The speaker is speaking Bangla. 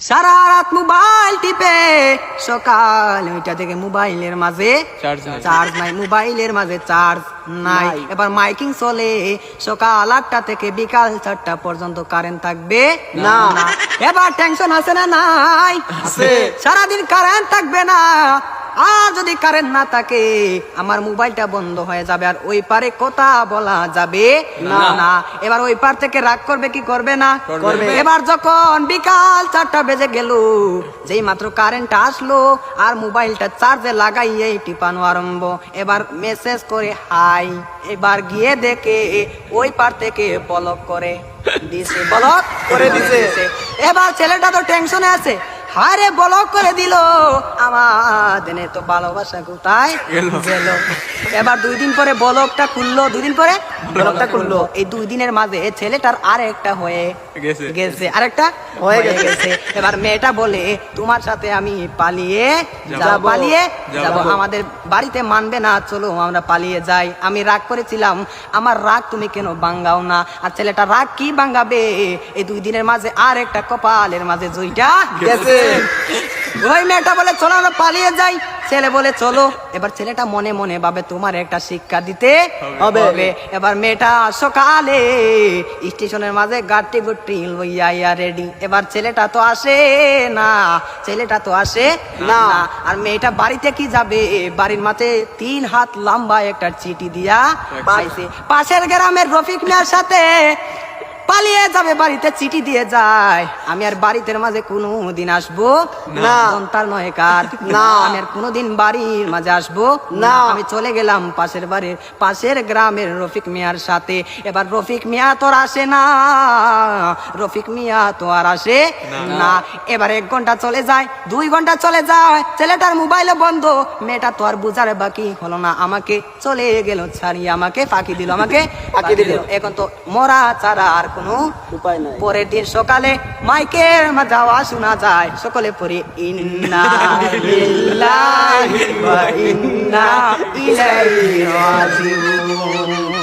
সারা রাত মোবাইল টিপে সকাল 9টা থেকে মোবাইলের মাঝে চার্জ নাই, মোবাইলের মাঝে চার্জ নাই। এবার মাইকিং চলে সকাল 8টা থেকে বিকাল 4টা পর্যন্ত কারেন্ট থাকবে না। এবার টেনশন আছে না নাই? সারাদিন কারেন্ট থাকবে না, আর যদি কারেন্ট না থাকে আমার মোবাইলটা বন্ধ হয়ে যাবে, আর ওই পারে কথা বলা যাবে না। এবার ওই পার থেকে রাগ করবে কি করবে না? করবে। এবার যখন বিকাল 4টা বেজে গেল, যেই মাত্র কারেন্ট আসলো আর মোবাইলটা চার্জে লাগাইয়ে টিপানো আরম্ভ, এবার মেসেজ করে হাই। এবার গিয়ে দেখে ওই পার থেকে ব্লক করে দিছে, ব্লক করে দিছে। এবার ছেলেটা তো টেনশনে আছে, হারে ব্লক করে দিল, আমাদের তো ভালোবাসা কোথায় গেল? এবার 2 দিন পরে ব্লকটা খুললো, 2 দিন পরে ব্লকটা খুললো। এই 2 দিনের মাঝে ছেলেটার আরেকটা হয়ে গেছে, আরেকটা হয়ে গেছে। এবার মেয়েটা বলে তোমার সাথে আমি পালিয়ে যাব, আমাদের বাড়িতে মানবে না, চলো আমরা পালিয়ে যাই। আমি রাগ করেছিলাম, আমার রাগ তুমি কেন ভাঙাও না? আর ছেলেটা রাগ কি ভাঙাবে? এই 2 দিনের মাঝে আরেকটা কপালের মাঝে জুইটা গেছে। ওই মেয়েটা বলে চলো আমরা পালিয়ে যাই, ছেলে বলে চলো। এবার ছেলেটা মনে মনে ভাবে তোমার একটা শিক্ষা দিতে হবে। এবার মেয়েটা সকালে স্টেশনের মাঝে গাড়ি গুটি লইয়া রেডি। এবার ছেলেটা তো আসে না, আর মেয়েটা বাড়িতে কি যাবে? বাড়ির মাঝে 3 হাত লম্বা একটা চিঠি দিয়া পাইছে, পাশের গ্রামের রফিক মিয়ার সাথে পালিয়ে যাবে, বাড়িতে চিঠি দিয়ে যায়। আমি আর বাড়িতে মাঝে কোনোদিন আসবো না, তার নয় কার না, আমি আর কোনোদিন বাড়ির মাঝে আসবো না। আমি চলে গেলাম পাশের গ্রামের রফিক মিয়ার সাথে। এবার রফিক মিয়া তো আসে না, আর আসে না। এবার 1 ঘন্টা চলে যায়, 2 ঘন্টা চলে যায়, ছেলেটার মোবাইলে বন্ধ। মেয়েটা তো আর বুঝার বাকি হলো না, আমাকে চলে গেল ছাড়িয়ে, আমাকে ফাঁকি দিল। এখন তো মরা ছাড়া আর কোনো উপায় নাই। পরের দিন সকালে মাইকের মাঝে আওয়াজ শোনা যায়, সকলে পড়ি ইন্না লিল্লাহি ওয়া ইন্না ইলাইহি রাজিউন।